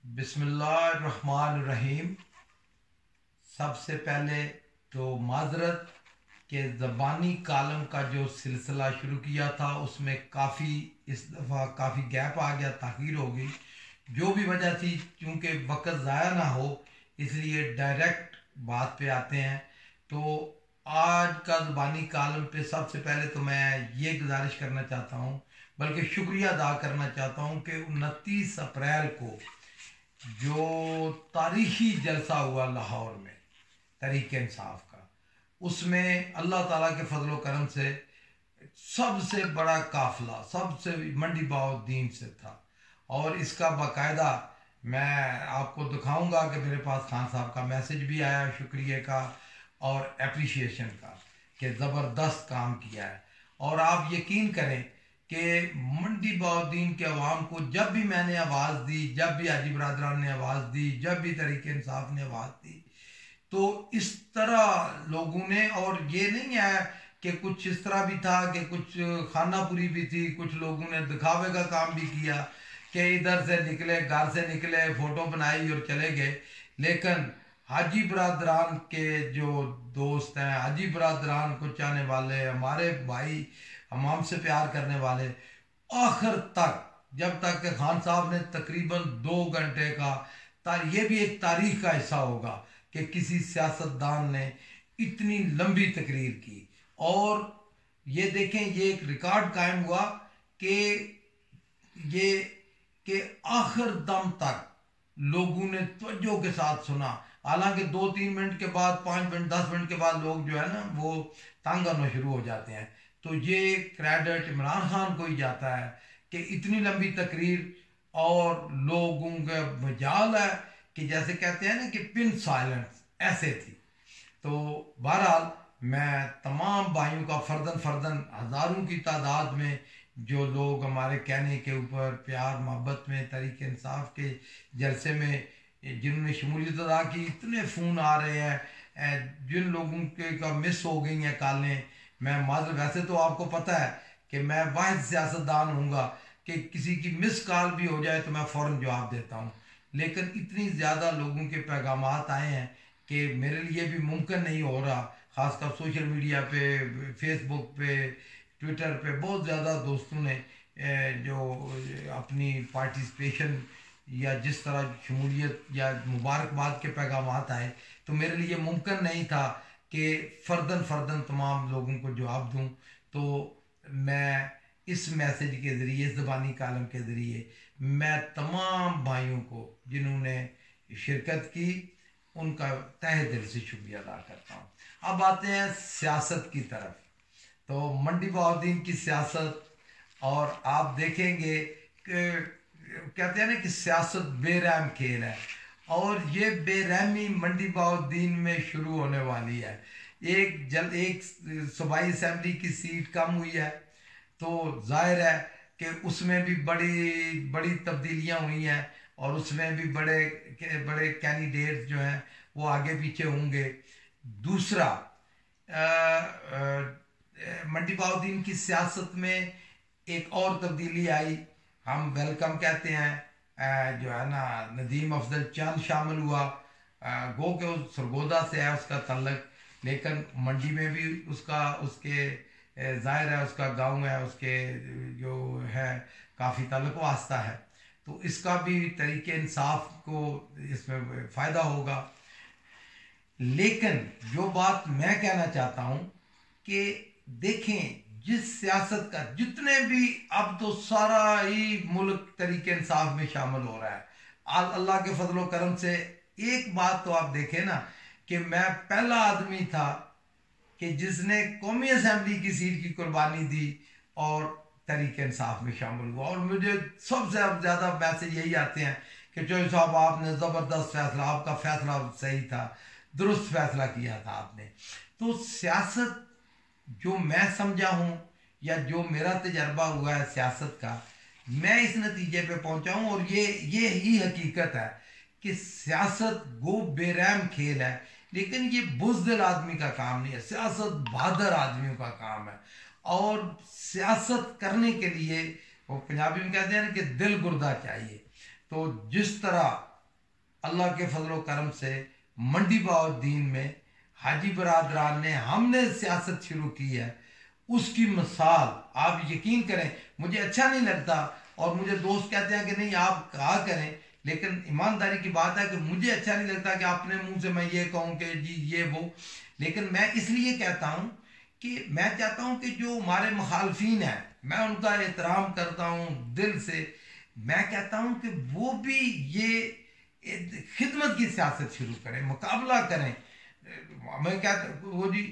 बिस्मिल्लाहिर्रहमानिर्रहीम। सबसे पहले तो माजरत के ज़बानी कालम का जो सिलसिला शुरू किया था उसमें काफ़ी इस दफ़ा काफ़ी गैप आ गया, ताख़ीर हो गई। जो भी वजह थी, क्योंकि वक्त ज़ाया ना हो इसलिए डायरेक्ट बात पे आते हैं। तो आज का ज़बानी कालम पे सबसे पहले तो मैं ये गुजारिश करना चाहता हूँ, बल्कि शुक्रिया अदा करना चाहता हूँ कि 29 अप्रैल को जो तारीखी जलसा हुआ लाहौर में तहरीक इंसाफ का, उसमें अल्लाह ताला के फजल करम से सबसे बड़ा काफिला सबसे मंडी बाउद्दीन से था। और इसका बाकायदा मैं आपको दिखाऊंगा कि मेरे पास खान साहब का मैसेज भी आया शुक्रिया का और एप्रिसिएशन का कि ज़बरदस्त काम किया है। और आप यकीन करें कि मंडी बाउद्दीन के अवाम को जब भी मैंने आवाज़ दी, जब भी हाजी बरदरान ने आवाज़ दी, जब भी तहरीक इंसाफ ने आवाज़ दी, तो इस तरह लोगों ने, और ये नहीं है कि कुछ इस तरह भी था कि कुछ खानापुरी भी थी, कुछ लोगों ने दिखावे का काम भी किया कि इधर से निकले, घर से निकले, फ़ोटो बनाई और चले गए। लेकिन हाजी बरदरान के जो दोस्त हैं, हाजी बरदरान को चाहने वाले, हमारे भाई, हम हमसे प्यार करने वाले, आखिर तक, जब तक कि खान साहब ने तकरीबन 2 घंटे का, ये भी एक तारीख का हिस्सा होगा कि किसी सियासतदान ने इतनी लंबी तकरीर की। और ये देखें, ये एक रिकॉर्ड कायम हुआ कि ये कि आखिर दम तक लोगों ने तवज्जो के साथ सुना। हालांकि 2-3 मिनट के बाद, 5 मिनट, 10 मिनट के बाद लोग जो है ना वो तंग आना शुरू हो जाते हैं। तो ये क्रेडिट इमरान खान को ही जाता है कि इतनी लंबी तकरीर, और लोगों का मजाल है कि जैसे कहते हैं ना कि पिन साइलेंस ऐसे थी। तो बहरहाल मैं तमाम भाइयों का फर्दन फर्दन हज़ारों की तादाद में जो लोग हमारे कहने के ऊपर प्यार मोहब्बत में तहरीक इंसाफ के जलसे में जिन्होंने शमूलियत अदा की, इतने फ़ोन आ रहे हैं। जिन लोगों के का मिस हो गई हैं कॉलें, मैं माजर, वैसे तो आपको पता है कि मैं वाहिद सियासतदान हूँगा कि किसी की मिस कॉल भी हो जाए तो मैं फ़ौरन जवाब देता हूँ। लेकिन इतनी ज़्यादा लोगों के पैगामात आए हैं कि मेरे लिए भी मुमकिन नहीं हो रहा। ख़ासकर सोशल मीडिया पे, फेसबुक पे, ट्विटर पे बहुत ज़्यादा दोस्तों ने जो अपनी पार्टिसिपेशन या जिस तरह शमूलियत या मुबारकबाद के पैगामात आए, तो मेरे लिए मुमकिन नहीं था कि फ़र्दन फ़र्दन तमाम लोगों को जवाब दूँ। तो मैं इस मैसेज के ज़रिए, इस ज़बानी कालम के ज़रिए मैं तमाम भाइयों को जिन्होंने शिरकत की, उनका तहे दिल से शुक्रिया अदा करता हूँ। अब आते हैं सियासत की तरफ। तो मंडी बाउद्दीन की सियासत, और आप देखेंगे कि कहते हैं ना कि सियासत बेरहम खेल है, और ये बेरहमी मंडी बाउद्दीन में शुरू होने वाली है। एक सूबाई असम्बली की सीट कम हुई है, तो जाहिर है कि उसमें भी बड़ी बड़ी तब्दीलियां हुई हैं, और उसमें भी बड़े बड़े कैंडिडेट जो हैं वो आगे पीछे होंगे। दूसरा, मंडी बाउद्दीन की सियासत में एक और तब्दीली आई, हम वेलकम कहते हैं, जो है ना, नदीम अफजल चंद शामिल हुआ। गो के उस सरगोदा से है उसका तल्लक, लेकिन मंडी में भी उसके ज़ाहिर है उसका गांव है, उसके जो है काफ़ी ताल्लुक वास्ता है। तो इसका भी तरीके इंसाफ को इसमें फ़ायदा होगा। लेकिन जो बात मैं कहना चाहता हूँ कि देखें, जिस सियासत का जितने भी, अब तो सारा ही मुल्क तरीके इंसाफ में शामिल हो रहा है अल्लाह के फजलो करम से। एक बात तो आप देखें ना कि मैं पहला आदमी था कि जिसने कौमी असम्बली की सीट की कुर्बानी दी और तहरीक इंसाफ में शामिल हुआ। और मुझे सबसे अब ज़्यादा मैसेज यही आते हैं कि चौधरी साहब आपने ज़बरदस्त फैसला, आपका फैसला सही था, दुरुस्त फैसला किया था आपने। तो सियासत जो मैं समझा हूँ या जो मेरा तजर्बा हुआ है सियासत का, मैं इस नतीजे पे पहुँचा हूँ, और ये ही हकीकत है कि सियासत गो बेरहम खेल है, लेकिन ये बुज़दिल आदमी का काम नहीं है। सियासत बहादुर आदमियों का काम है, और सियासत करने के लिए वो पंजाबी में कहते हैं ना कि दिल गुर्दा चाहिए। तो जिस तरह अल्लाह के फजल करम से मंडी बहाउद्दीन में हाजी बरादरान ने हमने सियासत शुरू की है, उसकी मिसाल आप यकीन करें। मुझे अच्छा नहीं लगता और मुझे दोस्त कहते हैं कि नहीं आप कहा करें, लेकिन ईमानदारी की बात है कि मुझे अच्छा नहीं लगता कि अपने मुंह से मैं ये कहूँ कि जी ये वो। लेकिन मैं इसलिए कहता हूँ कि मैं चाहता हूँ कि जो हमारे मुखालफीन हैं मैं उनका एहतराम करता हूँ दिल से। मैं कहता हूँ कि वो भी ये खिदमत की सियासत शुरू करें, मुकाबला करें। मैं क्या वो जी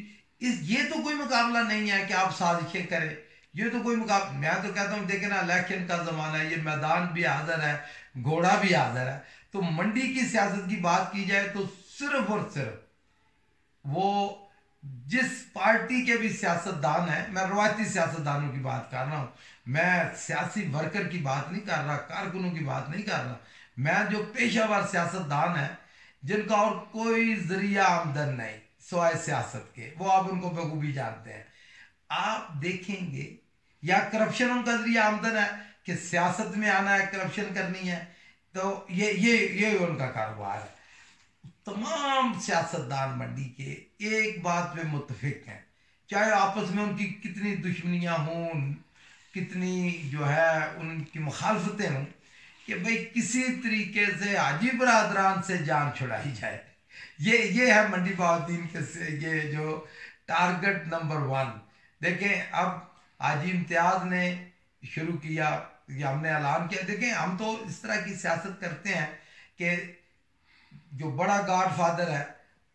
ये तो कोई मुकाबला नहीं है कि आप साजिशें करें, ये तो कोई मुकाबला। मैं तो कहता हूँ देखे ना, इलेक्शन का जमाना है, ये मैदान भी हाजिर है, घोड़ा भी हाजिर है। तो मंडी की सियासत की बात की जाए तो सिर्फ और सिर्फ वो जिस पार्टी के भी सियासतदान हैं, मैं रवायती सियासतदानों की बात कर रहा हूँ, मैं सियासी वर्कर की बात नहीं कर रहा, कारकुनों की बात नहीं कर रहा, मैं जो पेशावर सियासतदान है जिनका और कोई जरिया आमदन नहीं सिवाय सियासत के, वो आप उनको बखूबी जानते हैं। आप देखेंगे या करप्शन उनका जरिया आमदन है कि सियासत में आना है, करप्शन करनी है, तो ये उनका कारोबार है। तमाम सियासतदान मंडी के एक बात पे मुत्तफिक हैं, चाहे आपस में उनकी कितनी दुश्मनियां हों, कितनी जो है उनकी मुखालफतें हों, कि भाई किसी तरीके से हाजी बरादरान से जान छुड़ाई जाए। ये है मंडी बहाउद्दीन के से ये जो टारगेट नंबर 1। देखें अब हाजी इम्तियाज ने शुरू किया, या हमने ऐलान किया। देखें हम तो इस तरह की सियासत करते हैं कि जो बड़ा गॉड फादर है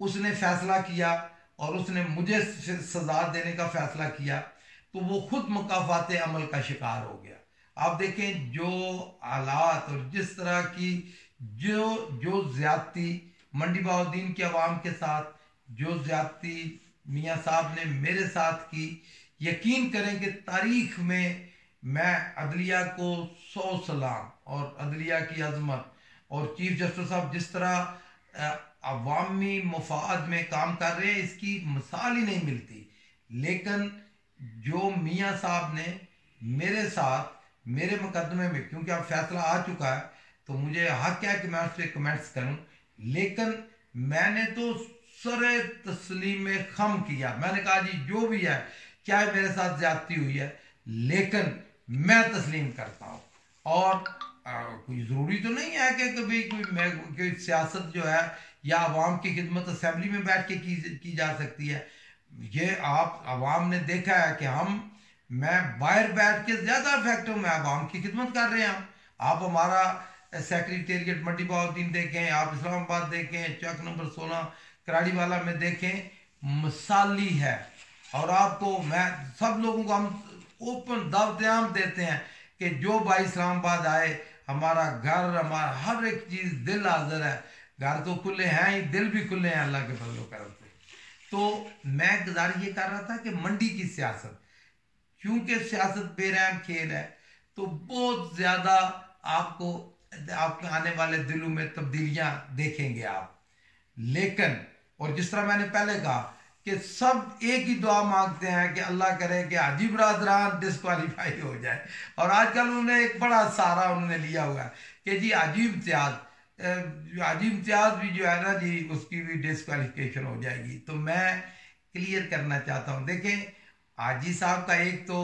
उसने फैसला किया और उसने मुझे सजा देने का फैसला किया, तो वो खुद मुकाफात अमल का शिकार हो गया। आप देखें जो हालात और जिस तरह की जो जो ज्यादती मंडी बहाउद्दीन की आवाम के साथ, जो ज्यादती मियाँ साहब ने मेरे साथ की, यकीन करें कि तारीख में मैं अदलिया को 100 सलाम, और अदलिया की अजमत और चीफ जस्टिस साहब जिस तरह अवामी मुफाद में काम कर रहे हैं इसकी मिसाल ही नहीं मिलती। लेकिन जो मियाँ साहब ने मेरे साथ मेरे मुकदमे में, क्योंकि अब फैसला आ चुका है तो मुझे हक है कि मैं उस पर कमेंट्स करूं, लेकिन मैंने तो सरे तस्लीम खम किया। मैंने कहा जी जो भी है, चाहे मेरे साथ ज्यादती हुई है लेकिन मैं तस्लीम करता हूँ। और कोई ज़रूरी तो नहीं है कि कभी कोई सियासत जो है या अवाम की खिदमत असेंबली में बैठ के की जा सकती है। ये आप अवाम ने देखा है कि मैं बाहर बैठ के ज़्यादा इफेक्टिव में अवाम की खिदमत कर रहे हैं। आप हमारा सेक्रेटेरिएट मंडी बहाउद्दीन देखें, आप इस्लामाबाद देखें, चौक नंबर 16 कराड़ीवाला में देखें, मिसाली है। और आपको मैं सब लोगों को हम ओपन दावत देते हैं कि जो भाई इस्लामाबाद आए, हमारा घर, हमारा हर एक चीज़, दिल हाजिर है। घर तो खुले हैं ही, दिल भी खुले हैं अल्लाह के फजल करम से। तो मैं गुजारिश ये कर रहा था कि मंडी की सियासत, क्योंकि सियासत बेरहम खेल है, तो बहुत ज़्यादा आपको आपके आने वाले दिलों में तब्दीलियां देखेंगे आप। लेकिन और जिस तरह मैंने पहले कहा कि सब एक ही दुआ मांगते हैं कि अल्लाह करे कि हाजी बरादरान डिस्क्वालीफाई हो जाए। और आजकल उन्होंने एक बड़ा सहारा उन्होंने लिया हुआ है कि जी हाजी इम्तियाज भी जो है ना जी, उसकी भी डिस्क्वालिफिकेशन हो जाएगी। तो मैं क्लियर करना चाहता हूँ, देखें हाजी साहब का एक तो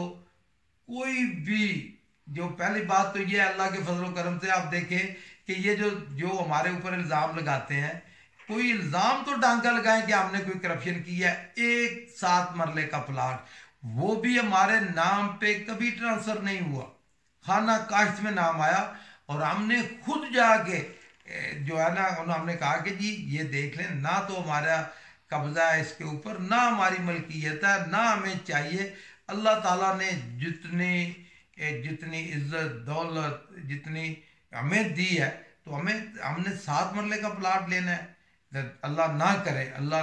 कोई भी, जो पहली बात तो ये अल्लाह के फजल करम से आप देखें कि ये जो हमारे ऊपर इल्ज़ाम लगाते हैं, कोई इल्ज़ाम तो डांगा लगाएं कि हमने कोई करप्शन की है। एक 7 मरले का प्लाट, वो भी हमारे नाम पे कभी ट्रांसफर नहीं हुआ, खाना काश्त में नाम आया और हमने खुद जाके जो है ना, हमने कहा कि जी ये देख लें, ना तो हमारा कब्जा है इसके ऊपर, ना हमारी मलकियत है, ना हमें चाहिए। अल्लाह ताला ने जितनी इज्जत दौलत जितनी हमें दी है, तो हमने 7 मरले का प्लाट लेना है। अल्लाह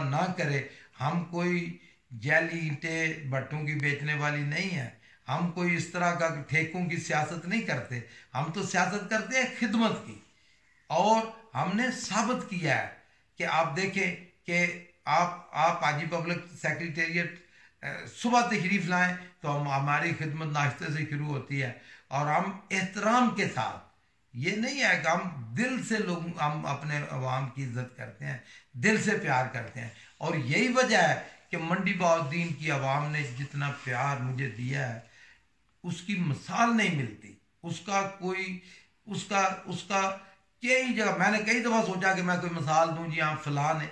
ना करे हम कोई जैली ईंटें भट्टों की बेचने वाली नहीं है, हम कोई इस तरह का ठेकों की सियासत नहीं करते, हम तो सियासत करते हैं खिदमत की। और हमने साबित किया है कि आप देखें कि आप हाजी पब्लिक सेक्रेटेरिएट सुबह तशरीफ़ लाएं तो हमारी खिदमत नाश्ते से शुरू होती है, और हम एहतराम के साथ ये नहीं है कि हम दिल से लोग हम अपने अवाम की इज्जत करते हैं, दिल से प्यार करते हैं। और यही वजह है कि मंडी बहाउद्दीन की आवाम ने जितना प्यार मुझे दिया है उसकी मिसाल नहीं मिलती। उसका कोई उसका उसका कई जगह मैंने कई दफ़ा सोचा कि मैं कोई मिसाल दूं जी हाँ फलान है,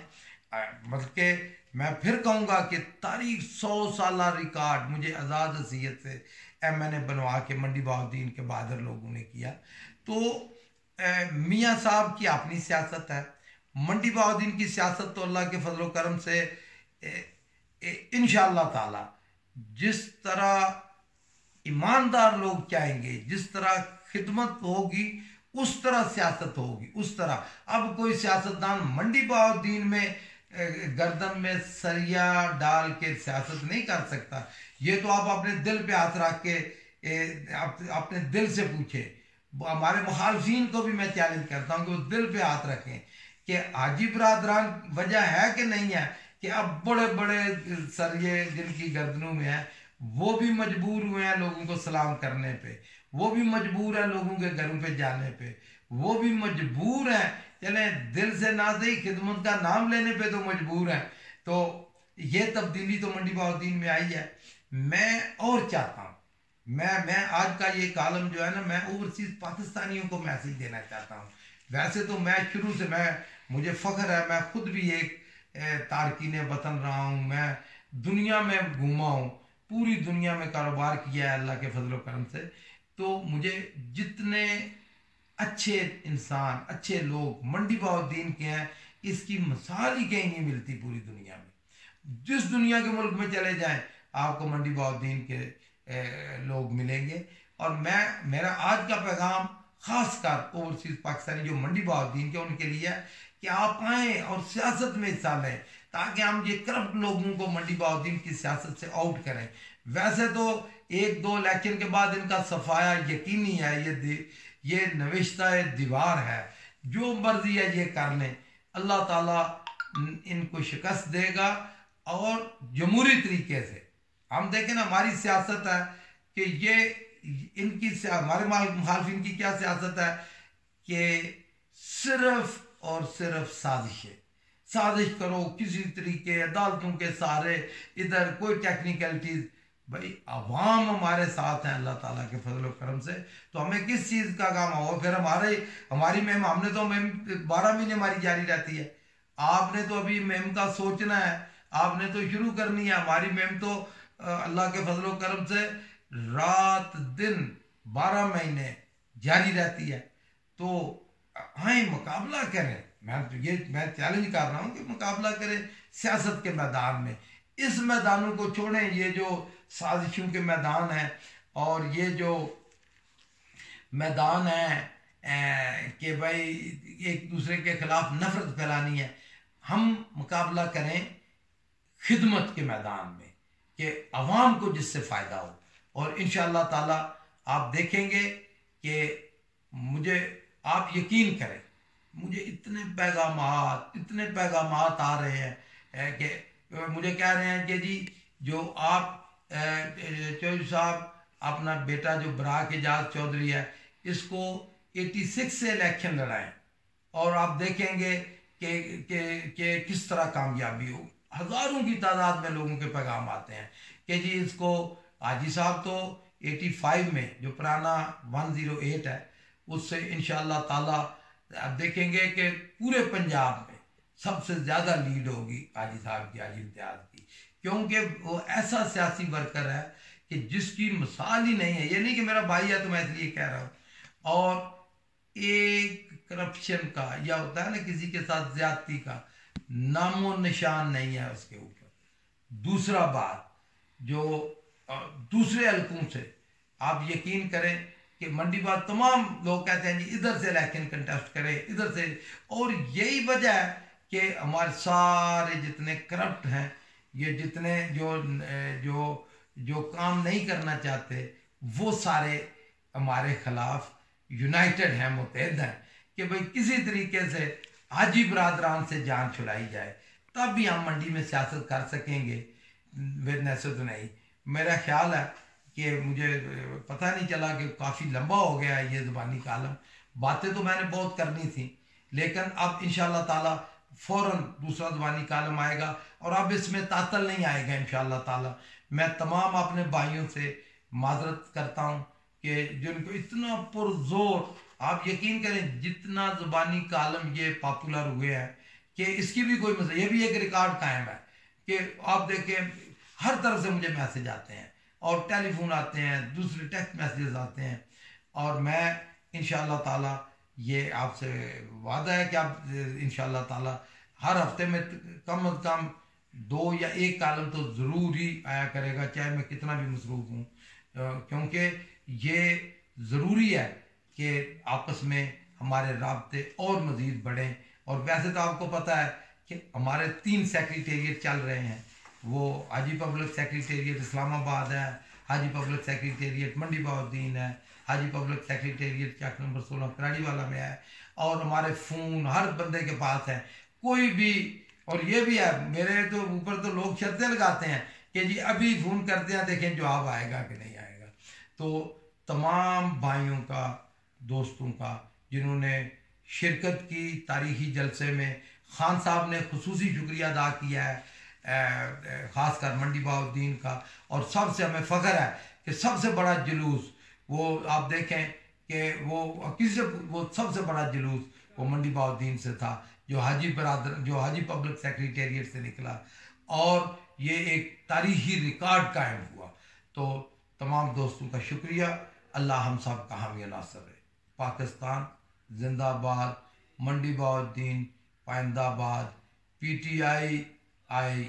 बल्कि मैं फिर कहूँगा कि तारीख 100 साल रिकॉर्ड मुझे आज़ाद हसीयत से मैंने बनवा के मंडी बहाउद्दीन के बहादुर लोगों ने किया। तो मियाँ साहब की अपनी सियासत है, मंडी बहाउद्दीन की सियासत तो अल्लाह के फजल करम से इंशाअल्लाह ताला जिस तरह ईमानदार लोग चाहेंगे, जिस तरह खिदमत होगी उस तरह सियासत होगी, उस तरह। अब कोई सियासतदान मंडी बहाउद्दीन में गर्दन में सरिया डाल के सियासत नहीं कर सकता। ये तो आप अपने दिल पे हाथ रख के अपने दिल से पूछे। हमारे मुखालफिन को भी मैं चैलेंज करता हूँ कि वो दिल पे हाथ रखें कि हाजी बरादरान वजह है कि नहीं है कि अब बड़े बड़े सरिये जिनकी गर्दनों में है वो भी मजबूर हुए हैं लोगों को सलाम करने पे, वो भी मजबूर है लोगों के घरों पे जाने पे, वो भी मजबूर हैं चले दिल से ना सही खिदमत का नाम लेने पे तो मजबूर हैं। तो ये तब्दीली तो मंडी बहाउद्दीन में आई है। मैं और चाहता हूँ, मैं आज का ये कॉलम जो है ना, मैं ओवरसीज पाकिस्तानियों को मैसेज देना चाहता हूँ। वैसे तो मैं शुरू से मुझे फ़ख्र है, मैं खुद भी एक तारकीन वतन रहा हूँ, मैं दुनिया में घूमा हूँ, पूरी दुनिया में कारोबार किया है अल्लाह के फजल करम से। तो मुझे जितने अच्छे इंसान अच्छे लोग मंडी बहाउद्दीन के हैं इसकी मिसाल ही कहीं नहीं मिलती पूरी दुनिया में। जिस दुनिया के मुल्क में चले जाएं आपको मंडी बहाउद्दीन के लोग मिलेंगे। और मेरा आज का पैगाम खासकर ओवरसीज पाकिस्तानी जो मंडी बहाउद्दीन के उनके लिए है कि आप आएँ और सियासत में हिस्सा लें ताकि हम ये करप्ट लोगों को मंडी बहाउद्दीन की सियासत से आउट करें। वैसे तो एक दो इलेक्शन के बाद इनका सफाया यकीनी है, ये नविश्ता दीवार है, जो मर्जी है ये कर लें, अल्लाह ताला इनको शिकस्त देगा। और जमहूरी तरीके से हम देखें ना, हमारी सियासत है कि ये इनकी हमारे मुखालफिन की क्या सियासत है कि सिर्फ और सिर्फ साजिश करो किसी तरीके अदालतों के सहारे, इधर कोई टेक्निकलिटीज। भाई अवाम हमारे साथ हैं अल्लाह ताला के फजल करम से, तो हमें किस चीज़ का काम हो। फिर हमारी मेम हमने तो मेम 12 महीने हमारी जारी रहती है, आपने तो अभी मेम का सोचना है, आपने तो शुरू करनी है। हमारी मेम तो अल्लाह के फजल करम से रात दिन 12 महीने जारी रहती है। तो हाँ मुकाबला करें, मैं चैलेंज कर रहा हूँ कि मुकाबला करें सियासत के मैदान में। इस मैदानों को छोड़ें, ये जो साजिशों के मैदान हैं और ये जो मैदान है कि भाई एक दूसरे के खिलाफ नफरत फैलानी है, हम मुकाबला करें खिदमत के मैदान में कि अवाम को जिससे फ़ायदा हो। और इंशाअल्लाह ताला आप देखेंगे कि आप यकीन करें, मुझे इतने पैगामात आ रहे हैं कि मुझे कह रहे हैं कि जी जो आप चौधरी साहब अपना बेटा जो बराक एजाज चौधरी है इसको 86 से इलेक्शन लड़ाएं और आप देखेंगे कि किस तरह कामयाबी हो। हज़ारों की तादाद में लोगों के पैगाम आते हैं कि जी इसको हाजी साहब तो 85 में जो पुराना 108 है उससे इंशाअल्लाह ताला आप देखेंगे कि पूरे पंजाब में सबसे ज़्यादा लीड होगी हाजी साहब की, हाजी इम्तियाज़ की, क्योंकि वो ऐसा सियासी वर्कर है कि जिसकी मिसाल ही नहीं है। ये नहीं कि मेरा भाई है तो मैं इसलिए कह रहा हूँ। और एक करप्शन का या होता है ना किसी के साथ ज्यादती का नामो निशान नहीं है उसके ऊपर। दूसरा बात जो दूसरे हल्कों से आप यकीन करें कि मंडी बात तमाम लोग कहते हैं जी इधर से इलेक्शन कंटेस्ट करें, इधर से। और यही वजह है कि हमारे सारे जितने करप्ट हैं, ये जितने जो काम नहीं करना चाहते, वो सारे हमारे खिलाफ यूनाइटेड हैं, मुत्तहद हैं कि भाई किसी तरीके से हाजी बरादरान से जान छुड़ाई जाए, तब भी हम मंडी में सियासत कर सकेंगे। वैसे तो नहीं, मेरा ख्याल है कि मुझे पता नहीं चला कि काफ़ी लंबा हो गया ये ज़ुबानी कालम, बातें तो मैंने बहुत करनी थी, लेकिन अब इंशाल्लाह ताला फ़ौरन दूसरा ज़बानी कालम आएगा और अब इसमें तातल नहीं आएगा इंशाल्लाह ताला। मैं तमाम अपने भाइयों से माजरत करता हूँ कि जिनको इतना पुरजोर, आप यकीन करें जितना ज़बानी कालम ये पॉपुलर हुए हैं कि इसकी भी कोई मसला, ये भी एक रिकॉर्ड कायम है कि आप देखें हर तरफ से मुझे मैसेज आते हैं और टेलीफोन आते हैं, दूसरे टेक्स्ट मैसेजेस आते हैं। और मैं इंशाल्लाह ताला ये आपसे वादा है कि आप इंशाल्लाह ताला हर हफ्ते में कम अज़ कम 2 या 1 कालम तो ज़रूर ही आया करेगा, चाहे मैं कितना भी मसरूफ़ हूँ, क्योंकि ये ज़रूरी है कि आपस में हमारे राब्ते और मज़ीद बढ़ें। और वैसे तो आपको पता है कि हमारे 3 सेक्रेटेरिएट चल रहे हैं। वो हाजी पब्लिक सेक्रेटेरिएट इस्लामाबाद है, हाजी पब्लिक सेक्रेटेरिएट मंडी बहाउद्दीन है, हाजी पब्लिक सेक्रेटेरिएट चक नंबर 16 कराड़ी वाला में है, और हमारे फ़ोन हर बंदे के पास है। कोई भी, और ये भी है मेरे तो ऊपर तो लोग शर्तें लगाते हैं कि जी अभी फ़ोन करते हैं देखें जवाब आएगा कि नहीं आएगा। तो तमाम भाइयों का, दोस्तों का जिन्होंने शिरकत की तारीखी जलसे में, खान साहब ने खुसूसी शुक्रिया अदा किया है ख़ासकर मंडी बहाउद्दीन का। और सबसे हमें फ़ख्र है कि सबसे बड़ा जुलूस वो आप देखें कि वो किसी से, वो सबसे बड़ा जुलूस वो मंडी बहाउद्दीन से था जो हाजी पब्लिक सेक्रेटेरिएट से निकला, और ये एक तारीखी रिकॉर्ड कायम हुआ। तो तमाम दोस्तों का शुक्रिया। अल्लाह हम सब का हामी नासर है। पाकिस्तान जिंदाबाद, मंडी बहाउद्दीन पाइंदाबाद, PTI आई।